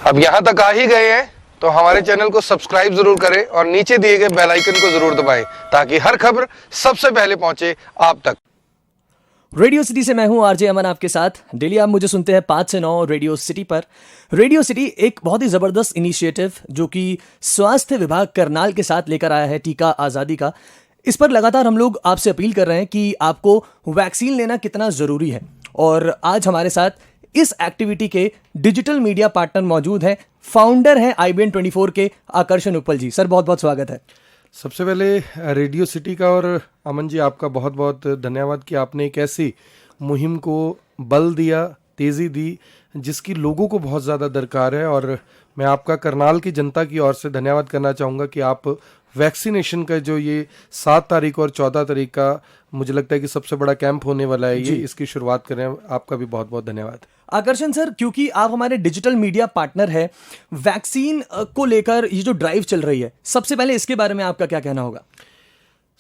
अब यहाँ तक आ ही गए हैं तो हमारे चैनल को सब्सक्राइब जरूर करें और नीचे दिए गए बेल आइकन को जरूर दबाएं ताकि हर खबर सबसे पहले पहुंचे आप तक। रेडियो सिटी से मैं हूं आरजे अमन आपके साथ। डेली आप मुझे सुनते हैं 5 से 9 रेडियो सिटी पर। रेडियो सिटी एक बहुत ही ज़बरदस्त इनिशिएटिव जो कि स्वास्थ्य विभाग करनाल के साथ लेकर आया है, टीका आज़ादी का। इस पर लगातार हम लोग आपसे अपील कर रहे हैं कि आपको वैक्सीन लेना कितना ज़रूरी है। और आज हमारे साथ इस एक्टिविटी के डिजिटल मीडिया पार्टनर मौजूद हैं, फाउंडर हैं IBN24 के आकर्षण उपल जी। सर बहुत बहुत स्वागत है। सबसे पहले रेडियो सिटी का और अमन जी आपका बहुत बहुत धन्यवाद कि आपने एक ऐसी मुहिम को बल दिया, तेज़ी दी जिसकी लोगों को बहुत ज़्यादा दरकार है। और मैं आपका करनाल की जनता की ओर से धन्यवाद करना चाहूँगा कि आप वैक्सीनेशन का जो ये 7 तारीख और 14 तारीख का मुझे लगता है कि सबसे बड़ा कैंप होने वाला है, ये इसकी शुरुआत करें। आपका भी बहुत बहुत धन्यवाद। आकर्षण सर, क्योंकि आप हमारे डिजिटल मीडिया पार्टनर है, वैक्सीन को लेकर ये जो ड्राइव चल रही है, सबसे पहले इसके बारे में आपका क्या कहना होगा?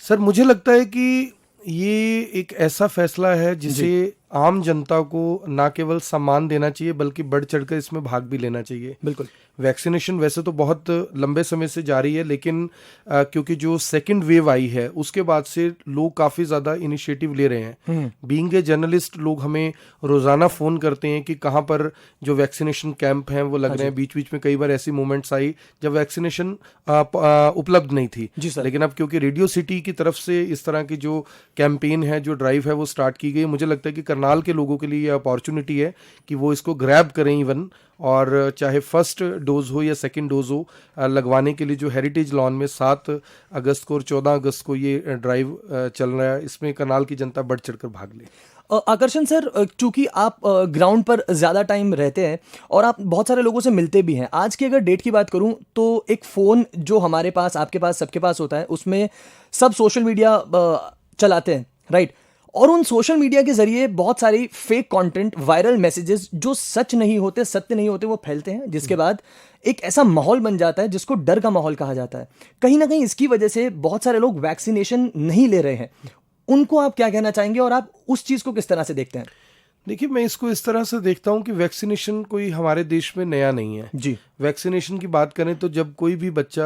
सर मुझे लगता है कि ये एक ऐसा फैसला है जिसे आम जनता को ना केवल सम्मान देना चाहिए बल्कि बढ़ चढ़कर इसमें भाग भी लेना चाहिए। बिल्कुल। वैक्सीनेशन वैसे तो बहुत लंबे समय से जारी है, लेकिन क्योंकि जो सेकंड वेव आई है उसके बाद से लोग काफ़ी ज़्यादा इनिशिएटिव ले रहे हैं। बीइंग ए जर्नलिस्ट, लोग हमें रोज़ाना फ़ोन करते हैं कि कहाँ पर जो वैक्सीनेशन कैंप हैं वो लग रहे हैं। बीच बीच में कई बार ऐसी मोमेंट्स आई जब वैक्सीनेशन उपलब्ध नहीं थी, लेकिन अब क्योंकि रेडियो सिटी की तरफ से इस तरह की जो कैंपेन है, जो ड्राइव है, वो स्टार्ट की गई, मुझे लगता है कि करनाल के लोगों के लिए ये अपॉर्चुनिटी है कि वो इसको ग्रैब करें इवन, और चाहे फर्स्ट डोज हो या सेकंड डोज हो, लगवाने के लिए जो हेरिटेज लॉन में 7 अगस्त को और 14 अगस्त को ये ड्राइव चल रहा है, इसमें करनाल की जनता बढ़ चढ़कर भाग ले। आकर्षण सर, चूंकि आप ग्राउंड पर ज़्यादा टाइम रहते हैं और आप बहुत सारे लोगों से मिलते भी हैं, आज की अगर डेट की बात करूं तो एक फ़ोन जो हमारे पास, आपके पास, सबके पास होता है, उसमें सब सोशल मीडिया चलाते हैं, राइट? और उन सोशल मीडिया के जरिए बहुत सारी फेक कंटेंट, वायरल मैसेजेस जो सच नहीं होते, सत्य नहीं होते, वो फैलते हैं, जिसके बाद एक ऐसा माहौल बन जाता है जिसको डर का माहौल कहा जाता है। कहीं ना कहीं इसकी वजह से बहुत सारे लोग वैक्सीनेशन नहीं ले रहे हैं। उनको आप क्या कहना चाहेंगे और आप उस चीज़ को किस तरह से देखते हैं? देखिए, मैं इसको इस तरह से देखता हूँ कि वैक्सीनेशन कोई हमारे देश में नया नहीं है जी। वैक्सीनेशन की बात करें तो जब कोई भी बच्चा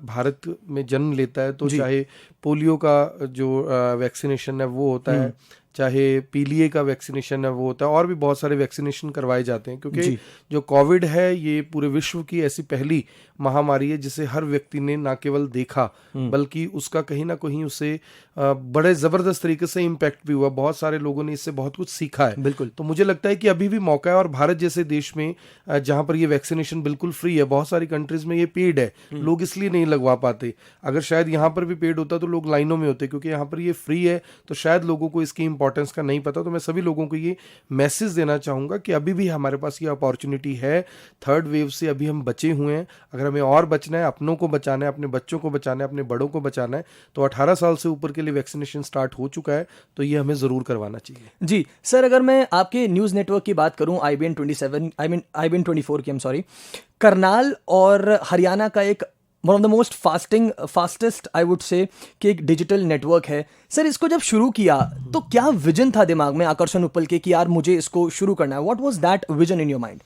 भारत में जन्म लेता है तो चाहे पोलियो का जो वैक्सीनेशन है वो होता है, चाहे पीलिए का वैक्सीनेशन है वो होता है, और भी बहुत सारे वैक्सीनेशन करवाए जाते हैं, क्योंकि जो कोविड है ये पूरे विश्व की ऐसी पहली महामारी है जिसे हर व्यक्ति ने ना केवल देखा बल्कि उसका कहीं ना कहीं उसे बड़े ज़बरदस्त तरीके से इम्पैक्ट भी हुआ। बहुत सारे लोगों ने इससे बहुत कुछ सीखा है। बिल्कुल। तो मुझे लगता है कि अभी भी मौका है, और भारत जैसे देश में जहाँ पर ये वैक्सीनेशन बिल्कुल फ्री है, बहुत सारी कंट्रीज में ये पेड है, लोग इसलिए नहीं लगवा पाते। अगर शायद यहाँ पर भी पेड होता तो लोग लाइनों में होते, क्योंकि यहाँ पर ये फ्री है तो शायद लोगों को इसकी इंपॉर्टेंस का नहीं पता। तो मैं सभी लोगों को ये मैसेज देना चाहूँगा कि अभी भी हमारे पास ये अपॉर्चुनिटी है। थर्ड वेव से अभी हम बचे हुए हैं, अगर हमें और बचना है, अपनों को बचाना है, अपने बच्चों को बचाना है, अपने बड़ों को बचाना है, तो 18 साल से ऊपर के लिए वैक्सीनेशन स्टार्ट हो चुका है, तो ये हमें ज़रूर करवाना चाहिए। जी सर, अगर मैं आपके न्यूज़ नेटवर्क की बात करूं, IBN24 की, करनाल और हरियाणा का एक one of the most fastest I would say कि एक डिजिटल नेटवर्क है। सर, इसको जब शुरू किया तो क्या विजन था दिमाग में आकर्षण उपल के कि यार मुझे इसको शुरू करना है? What was that vision in your mind?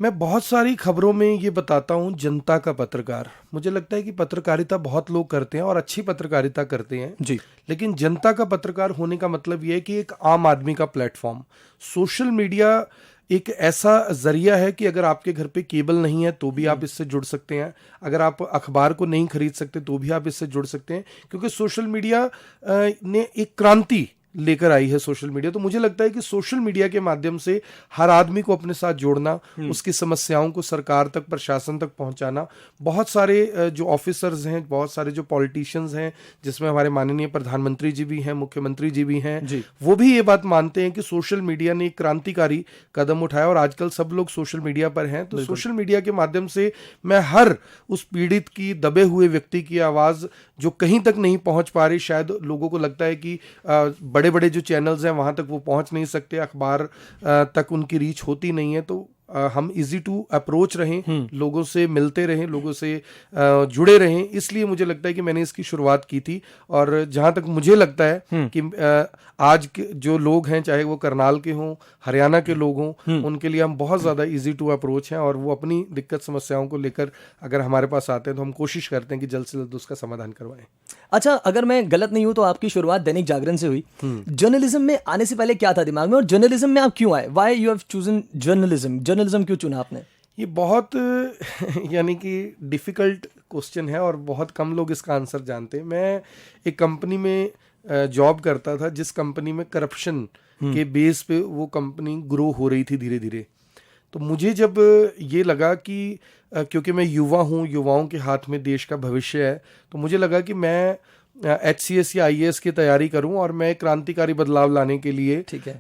मैं बहुत सारी खबरों में ये बताता हूँ, जनता का पत्रकार। मुझे लगता है कि पत्रकारिता बहुत लोग करते हैं और अच्छी पत्रकारिता करते हैं जी, लेकिन जनता का पत्रकार होने का मतलब ये है कि एक आम आदमी का प्लेटफॉर्म। सोशल मीडिया एक ऐसा जरिया है कि अगर आपके घर पे केबल नहीं है तो भी आप इससे जुड़ सकते हैं, अगर आप अखबार को नहीं खरीद सकते तो भी आप इससे जुड़ सकते हैं, क्योंकि सोशल मीडिया ने एक क्रांति लेकर आई है सोशल मीडिया। तो मुझे लगता है कि सोशल मीडिया के माध्यम से हर आदमी को अपने साथ जोड़ना, उसकी समस्याओं को सरकार तक, प्रशासन तक पहुंचाना। बहुत सारे जो ऑफिसर्स हैं, बहुत सारे जो पॉलिटिशियंस हैं, जिसमें हमारे माननीय प्रधानमंत्री जी भी हैं, मुख्यमंत्री जी भी हैं, वो भी ये बात मानते हैं कि सोशल मीडिया ने एक क्रांतिकारी कदम उठाया और आजकल सब लोग सोशल मीडिया पर हैं। तो सोशल मीडिया के माध्यम से मैं हर उस पीड़ित की, दबे हुए व्यक्ति की आवाज़ जो कहीं तक नहीं पहुंच पा रही, शायद लोगों को लगता है कि बड़े बड़े जो चैनल्स हैं वहां तक वो पहुंच नहीं सकते, अखबार तक उनकी रीच होती नहीं है, तो हम इजी टू अप्रोच रहें, लोगों से मिलते रहें, लोगों से जुड़े रहें, इसलिए मुझे लगता है कि मैंने इसकी शुरुआत की थी। और जहां तक मुझे लगता है कि आज के जो लोग हैं, चाहे वो करनाल के हों, हरियाणा के लोग हों, उनके लिए हम बहुत ज़्यादा इजी टू अप्रोच हैं, और वो अपनी दिक्कत समस्याओं को लेकर अगर हमारे पास आते हैं तो हम कोशिश करते हैं कि जल्द से जल्द उसका समाधान करवाएं। अच्छा, अगर मैं गलत नहीं हूं तो आपकी शुरुआत दैनिक जागरण से हुई। जर्नलिज्म में आने से पहले क्या था दिमाग में, और जर्नलिज्म में आप क्यों आए? Why you have chosen journalism? Journalism क्यों चुना आपने? ये बहुत यानी कि डिफ़िकल्ट क्वेश्चन है और बहुत कम लोग इसका आंसर जानते हैं। मैं एक कंपनी में जॉब करता था, जिस कंपनी में करप्शन के बेस पे वो कंपनी ग्रो हो रही थी धीरे धीरे। तो मुझे जब ये लगा कि क्योंकि मैं युवा हूँ, युवाओं के हाथ में देश का भविष्य है, तो मुझे लगा कि मैं HCS या IAS की तैयारी करूं और मैं क्रांतिकारी बदलाव लाने के लिए ठीक है।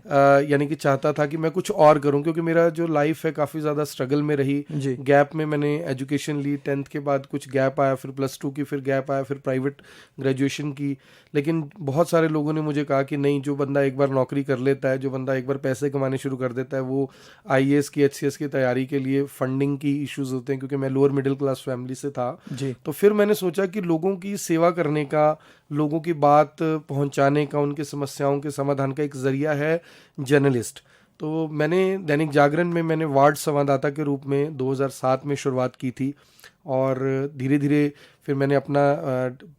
यानी कि चाहता था कि मैं कुछ और करूं, क्योंकि मेरा जो लाइफ है काफ़ी ज़्यादा स्ट्रगल में रही। गैप में मैंने एजुकेशन ली, 10th के बाद कुछ गैप आया, फिर +2 की, फिर गैप आया, फिर प्राइवेट ग्रेजुएशन की। लेकिन बहुत सारे लोगों ने मुझे कहा कि नहीं, जो बंदा एक बार नौकरी कर लेता है, जो बंदा एक बार पैसे कमाने शुरू कर देता है, वो IAS की HCS की तैयारी के लिए फंडिंग की इश्यूज होते हैं, क्योंकि मैं लोअर मिडिल क्लास फैमिली से था। तो फिर मैंने सोचा कि लोगों की सेवा करने का, लोगों की बात पहुंचाने का, उनकी समस्याओं के समाधान का एक जरिया है जर्नलिस्ट। तो मैंने दैनिक जागरण में मैंने वार्ड संवाददाता के रूप में 2007 में शुरुआत की थी, और धीरे धीरे फिर मैंने अपना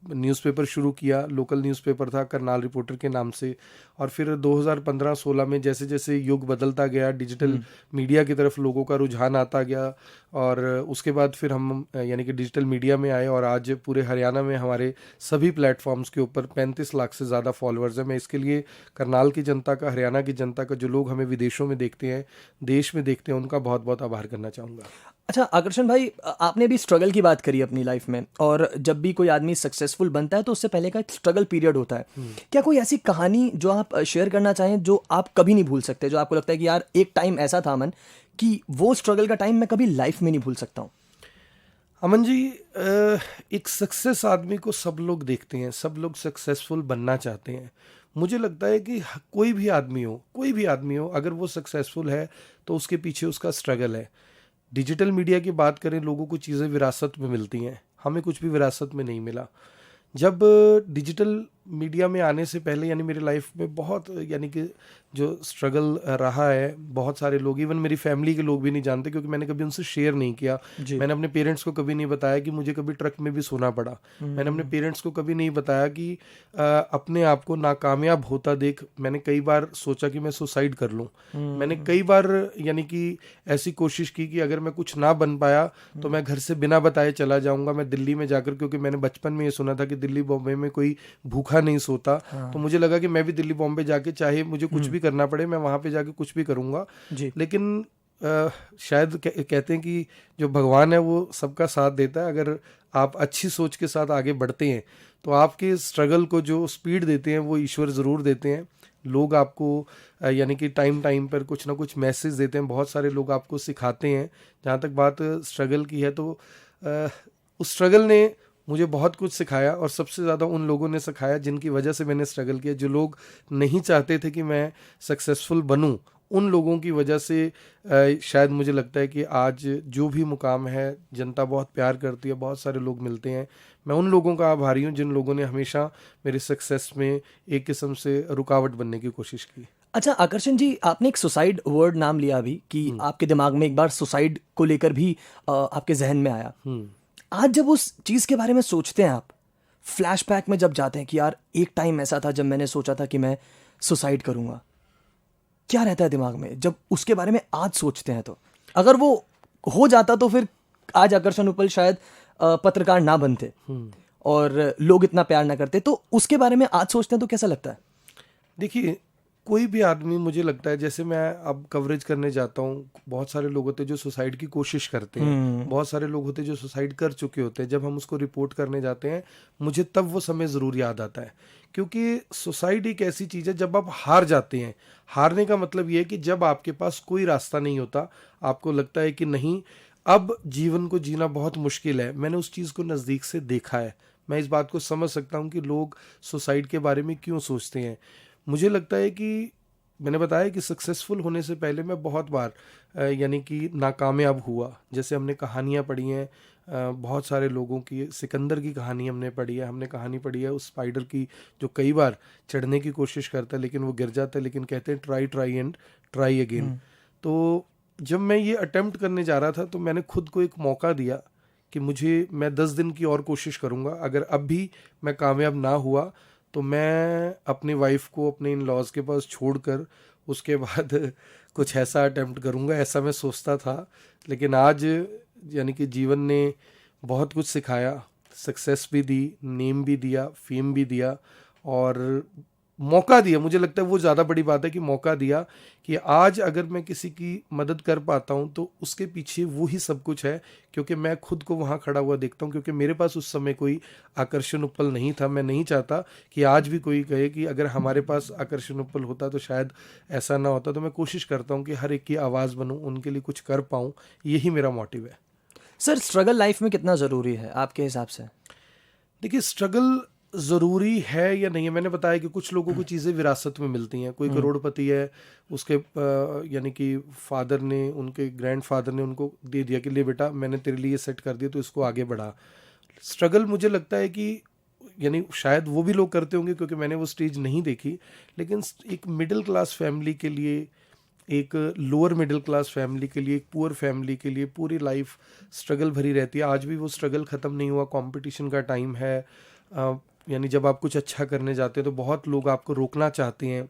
न्यूज़पेपर शुरू किया। लोकल न्यूज़पेपर था, करनाल रिपोर्टर के नाम से। और फिर 2015-16 में जैसे जैसे युग बदलता गया, डिजिटल मीडिया की तरफ लोगों का रुझान आता गया, और उसके बाद फिर हम यानी कि डिजिटल मीडिया में आए, और आज पूरे हरियाणा में हमारे सभी प्लेटफॉर्म्स के ऊपर 35 लाख से ज़्यादा फॉलोअर्स हैं। मैं इसके लिए करनाल की जनता का, हरियाणा की जनता का, जो लोग हमें विदेशों में देखते हैं, देश में देखते हैं, उनका बहुत बहुत आभार करना चाहूँगा। अच्छा आकर्षण भाई, आपने भी स्ट्रगल की बात करी अपनी लाइफ में, और जब भी कोई आदमी सक्सेसफुल बनता है तो उससे पहले का एक स्ट्रगल पीरियड होता है। क्या कोई ऐसी कहानी जो आप शेयर करना चाहें, जो आप कभी नहीं भूल सकते, जो आपको लगता है कि यार एक टाइम ऐसा था अमन कि वो स्ट्रगल का टाइम मैं कभी लाइफ में नहीं भूल सकता हूँ? अमन जी, एक सक्सेस आदमी को सब लोग देखते हैं, सब लोग सक्सेसफुल बनना चाहते हैं। मुझे लगता है कि कोई भी आदमी हो, अगर वो सक्सेसफुल है तो उसके पीछे उसका स्ट्रगल है। डिजिटल मीडिया की बात करें, लोगों को चीज़ें विरासत में मिलती हैं, हमें कुछ भी विरासत में नहीं मिला। जब डिजिटल मीडिया में आने से पहले, यानी मेरी लाइफ में बहुत, यानी कि जो स्ट्रगल रहा है, बहुत सारे लोग, इवन मेरी फैमिली के लोग भी नहीं जानते, क्योंकि मैंने कभी उनसे शेयर नहीं किया। मैंने अपने पेरेंट्स को कभी नहीं बताया कि मुझे कभी ट्रक में भी सोना पड़ा। मैंने अपने पेरेंट्स को कभी नहीं बताया कि अपने आप को नाकामयाब होता देख मैंने कई बार सोचा कि मैं सुसाइड कर लूँ। मैंने कई बार यानी कि ऐसी कोशिश की कि अगर मैं कुछ ना बन पाया तो मैं घर से बिना बताए चला जाऊँगा, मैं दिल्ली में जाकर, क्योंकि मैंने बचपन में ये सुना था कि दिल्ली बॉम्बे में कोई भूखा नहीं सोता। तो मुझे लगा कि मैं भी दिल्ली बॉम्बे जाके, चाहे मुझे कुछ भी करना पड़े, मैं वहां पे जाके कुछ भी करूंगा। लेकिन शायद कहते हैं कि जो भगवान है वो सबका साथ देता है। अगर आप अच्छी सोच के साथ आगे बढ़ते हैं तो आपके स्ट्रगल को जो स्पीड देते हैं वो ईश्वर ज़रूर देते हैं। लोग आपको यानी कि टाइम पर कुछ ना कुछ मैसेज देते हैं, बहुत सारे लोग आपको सिखाते हैं। जहाँ तक बात स्ट्रगल की है, तो उस स्ट्रगल ने मुझे बहुत कुछ सिखाया, और सबसे ज़्यादा उन लोगों ने सिखाया जिनकी वजह से मैंने स्ट्रगल किया। जो लोग नहीं चाहते थे कि मैं सक्सेसफुल बनूं, उन लोगों की वजह से शायद मुझे लगता है कि आज जो भी मुकाम है, जनता बहुत प्यार करती है, बहुत सारे लोग मिलते हैं। मैं उन लोगों का आभारी हूं जिन लोगों ने हमेशा मेरे सक्सेस में एक किस्म से रुकावट बनने की कोशिश की। अच्छा आकर्षण जी, आपने एक सुसाइड वर्ड नाम लिया अभी, कि आपके दिमाग में एक बार सुसाइड को लेकर भी आपके जहन में आया। आज जब उस चीज़ के बारे में सोचते हैं आप, फ्लैशबैक में जब जाते हैं कि यार एक टाइम ऐसा था जब मैंने सोचा था कि मैं सुसाइड करूंगा, क्या रहता है दिमाग में जब उसके बारे में आज सोचते हैं? तो अगर वो हो जाता तो फिर आज आकर्षण उपल शायद पत्रकार ना बनते और लोग इतना प्यार ना करते। तो उसके बारे में आज सोचते हैं तो कैसा लगता है? देखिए, कोई भी आदमी, मुझे लगता है, जैसे मैं अब कवरेज करने जाता हूँ, बहुत सारे लोग होते हैं जो सुसाइड की कोशिश करते हैं, बहुत सारे लोग होते हैं जो सुसाइड कर चुके होते हैं। जब हम उसको रिपोर्ट करने जाते हैं, मुझे तब वो समय ज़रूर याद आता है, क्योंकि सुसाइड एक ऐसी चीज़ है जब आप हार जाते हैं। हारने का मतलब ये है कि जब आपके पास कोई रास्ता नहीं होता, आपको लगता है कि नहीं, अब जीवन को जीना बहुत मुश्किल है। मैंने उस चीज़ को नज़दीक से देखा है, मैं इस बात को समझ सकता हूँ कि लोग सुसाइड के बारे में क्यों सोचते हैं। मुझे लगता है कि मैंने बताया कि सक्सेसफुल होने से पहले मैं बहुत बार यानी कि नाकामयाब हुआ। जैसे हमने कहानियाँ पढ़ी हैं बहुत सारे लोगों की, सिकंदर की कहानी हमने पढ़ी है, हमने कहानी पढ़ी है उस स्पाइडर की जो कई बार चढ़ने की कोशिश करता है लेकिन वो गिर जाता है, लेकिन कहते हैं try try and try again. तो जब मैं ये अटेम्प्ट करने जा रहा था तो मैंने खुद को एक मौका दिया कि मैं 10 दिन की और कोशिश करूँगा, अगर अब भी मैं कामयाब ना हुआ तो मैं अपनी वाइफ को अपने इन लॉज के पास छोड़कर उसके बाद कुछ ऐसा अटेम्प्ट करूँगा, ऐसा मैं सोचता था। लेकिन आज यानी कि जीवन ने बहुत कुछ सिखाया, सक्सेस भी दी, नेम भी दिया, फेम भी दिया और मौका दिया। मुझे लगता है वो ज़्यादा बड़ी बात है कि मौका दिया कि आज अगर मैं किसी की मदद कर पाता हूँ तो उसके पीछे वो ही सब कुछ है, क्योंकि मैं खुद को वहाँ खड़ा हुआ देखता हूँ। क्योंकि मेरे पास उस समय कोई आकर्षण उपल नहीं था। मैं नहीं चाहता कि आज भी कोई कहे कि अगर हमारे पास आकर्षण उपल होता तो शायद ऐसा ना होता। तो मैं कोशिश करता हूँ कि हर एक की आवाज़ बनूँ, उनके लिए कुछ कर पाऊँ, यही मेरा मोटिव है। सर, स्ट्रगल लाइफ में कितना ज़रूरी है आपके हिसाब से? देखिए, स्ट्रगल ज़रूरी है या नहीं है, मैंने बताया कि कुछ लोगों को चीज़ें विरासत में मिलती हैं। कोई करोड़पति है, उसके यानी कि फादर ने, उनके ग्रैंडफादर ने उनको दे दिया कि ले बेटा मैंने तेरे लिए सेट कर दिया तो इसको आगे बढ़ा। स्ट्रगल मुझे लगता है कि यानी शायद वो भी लोग करते होंगे क्योंकि मैंने वो स्टेज नहीं देखी, लेकिन एक मिडिल क्लास फैमिली के लिए, एक लोअर मिडिल क्लास फैमिली के लिए, एक पुअर फैमिली के लिए पूरी लाइफ स्ट्रगल भरी रहती है। आज भी वो स्ट्रगल ख़त्म नहीं हुआ। कंपटीशन का टाइम है, यानी जब आप कुछ अच्छा करने जाते हैं तो बहुत लोग आपको रोकना चाहते हैं,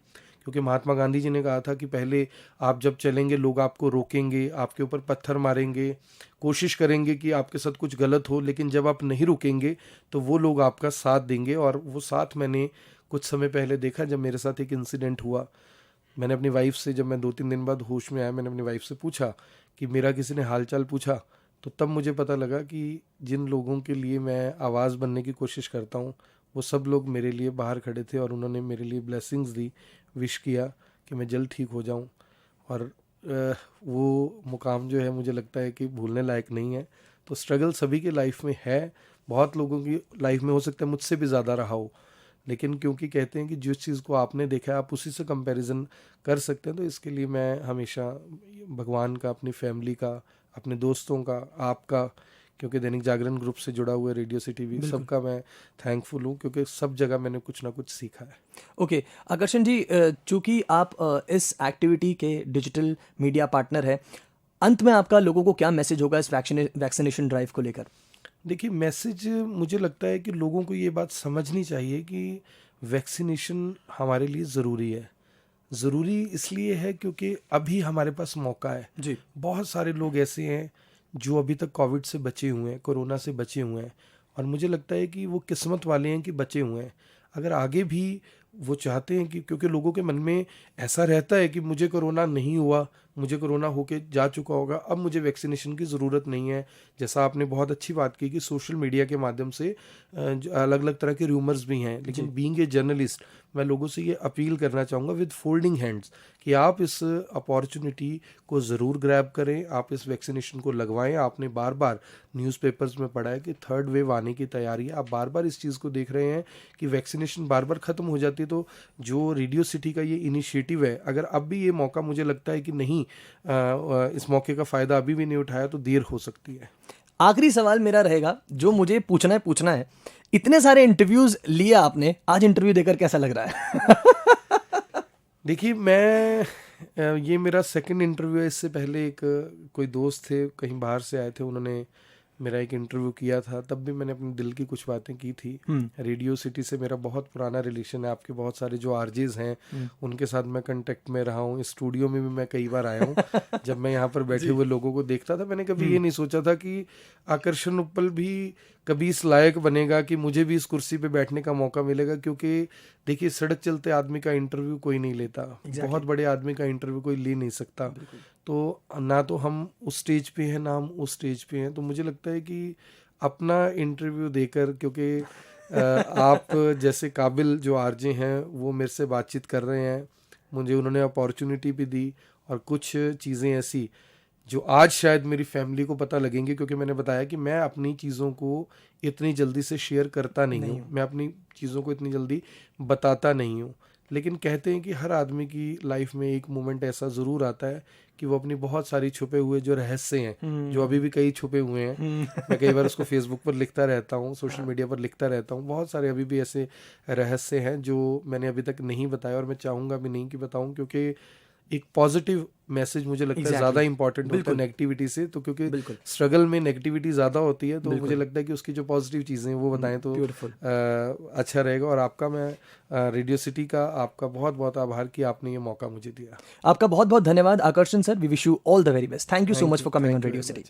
क्योंकि महात्मा गांधी जी ने कहा था कि पहले आप जब चलेंगे लोग आपको रोकेंगे, आपके ऊपर पत्थर मारेंगे, कोशिश करेंगे कि आपके साथ कुछ गलत हो, लेकिन जब आप नहीं रुकेंगे तो वो लोग आपका साथ देंगे। और वो साथ मैंने कुछ समय पहले देखा जब मेरे साथ एक इंसिडेंट हुआ। मैंने अपनी वाइफ से, जब मैं 2-3 दिन बाद होश में आया, मैंने अपनी वाइफ से पूछा कि मेरा किसी ने हालचाल पूछा, तो तब मुझे पता लगा कि जिन लोगों के लिए मैं आवाज़ बनने की कोशिश करता हूँ वो सब लोग मेरे लिए बाहर खड़े थे और उन्होंने मेरे लिए ब्लेसिंग्स दी, विश किया कि मैं जल्द ठीक हो जाऊँ। और वो मुकाम जो है मुझे लगता है कि भूलने लायक नहीं है। तो स्ट्रगल सभी के लाइफ में है, बहुत लोगों की लाइफ में हो सकता है मुझसे भी ज़्यादा रहा हो, लेकिन क्योंकि कहते हैं कि जिस चीज़ को आपने देखा है आप उसी से कंपैरिजन कर सकते हैं, तो इसके लिए मैं हमेशा भगवान का, अपनी फैमिली का, अपने दोस्तों का, आपका, क्योंकि दैनिक जागरण ग्रुप से जुड़ा हुआ है, रेडियो सिटी भी, सबका मैं थैंकफुल हूँ क्योंकि सब जगह मैंने कुछ ना कुछ सीखा है। ओके, आकर्षण जी, चूंकि आप इस एक्टिविटी के डिजिटल मीडिया पार्टनर हैं, अंत में आपका लोगों को क्या मैसेज होगा इस वैक्सीनेशन ड्राइव को लेकर? देखिए, मैसेज मुझे लगता है कि लोगों को ये बात समझनी चाहिए कि वैक्सीनेशन हमारे लिए ज़रूरी है। ज़रूरी इसलिए है क्योंकि अभी हमारे पास मौका है जी। बहुत सारे लोग ऐसे हैं जो अभी तक कोविड से बचे हुए हैं, कोरोना से बचे हुए हैं, और मुझे लगता है कि वो किस्मत वाले हैं कि बचे हुए हैं। अगर आगे भी वो चाहते हैं कि, क्योंकि लोगों के मन में ऐसा रहता है कि मुझे कोरोना नहीं हुआ, मुझे कोरोना होके जा चुका होगा, अब मुझे वैक्सीनेशन की ज़रूरत नहीं है। जैसा आपने बहुत अच्छी बात की कि सोशल मीडिया के माध्यम से अलग अलग तरह के रूमर्स भी हैं, लेकिन बीइंग ए जर्नलिस्ट मैं लोगों से ये अपील करना चाहूँगा विद फोल्डिंग हैंड्स कि आप इस अपॉर्चुनिटी को ज़रूर ग्रैब करें, आप इस वैक्सीनेशन को लगवाएं। आपने बार बार न्यूज़पेपर्स में पढ़ा है कि थर्ड वेव आने की तैयारी है, आप बार बार इस चीज़ को देख रहे हैं कि वैक्सीनेशन बार बार ख़त्म हो जाती है। तो जो रेडियो सिटी का ये इनिशिएटिव है, अगर अब भी ये मौका, मुझे लगता है कि नहीं इस मौके का फ़ायदा अभी भी नहीं उठाया तो देर हो सकती है। आखिरी सवाल मेरा रहेगा, जो मुझे पूछना है, इतने सारे इंटरव्यूज लिए आपने, आज इंटरव्यू देकर कैसा लग रहा है? देखिए, ये मेरा सेकंड इंटरव्यू है। इससे पहले एक कोई दोस्त थे, कहीं बाहर से आए थे, उन्होंने मेरा एक इंटरव्यू किया था, तब भी मैंने अपने दिल की कुछ बातें की थी। रेडियो सिटी से मेरा बहुत पुराना रिलेशन है, आपके बहुत सारे जो आरजेज हैं उनके साथ मैं कांटेक्ट में रहा हूँ। स्टूडियो में भी मैं कई बार आया हूँ। जब मैं यहाँ पर बैठे हुए लोगों को देखता था, मैंने कभी ये नहीं सोचा था कि आकर्षण उपल भी कभी इस लायक बनेगा कि मुझे भी इस कुर्सी पे बैठने का मौका मिलेगा। क्योंकि देखिए, सड़क चलते आदमी का इंटरव्यू कोई नहीं लेता, बहुत बड़े आदमी का इंटरव्यू कोई ले नहीं सकता। तो ना तो हम उस स्टेज पे हैं, ना हम उस स्टेज पे हैं। तो मुझे लगता है कि अपना इंटरव्यू देकर, क्योंकि आप जैसे काबिल जो आरजे हैं वो मेरे से बातचीत कर रहे हैं, मुझे उन्होंने अपॉर्चुनिटी भी दी, और कुछ चीज़ें ऐसी जो आज शायद मेरी फैमिली को पता लगेंगे, क्योंकि मैंने बताया कि मैं अपनी चीज़ों को इतनी जल्दी से शेयर करता नहीं हूँ, मैं अपनी चीज़ों को इतनी जल्दी बताता नहीं हूँ। लेकिन कहते हैं कि हर आदमी की लाइफ में एक मोमेंट ऐसा ज़रूर आता है कि वो अपनी बहुत सारी छुपे हुए जो रहस्य हैं, जो अभी भी कई छुपे हुए हैं, मैं कई बार उसको फेसबुक पर लिखता रहता हूँ, सोशल मीडिया पर लिखता रहता हूँ, बहुत सारे अभी भी ऐसे रहस्य हैं जो मैंने अभी तक नहीं बताया और मैं चाहूँगा भी नहीं कि बताऊँ, क्योंकि एक पॉजिटिव मैसेज मुझे लगता है ज़्यादा इंपॉर्टेंट होता है नेगेटिविटी से। तो क्योंकि स्ट्रगल में नेगेटिविटी ज़्यादा होती है, तो मुझे लगता है कि उसकी जो पॉजिटिव चीज़ें हैं वो बताएं तो अच्छा रहेगा। और आपका मैं रेडियो सिटी का आपका बहुत बहुत आभार कि आपने ये मौका मुझे दिया। आपका बहुत बहुत धन्यवाद Akarshan sir. We wish you all the very best. Thank you so much for coming on Radio city.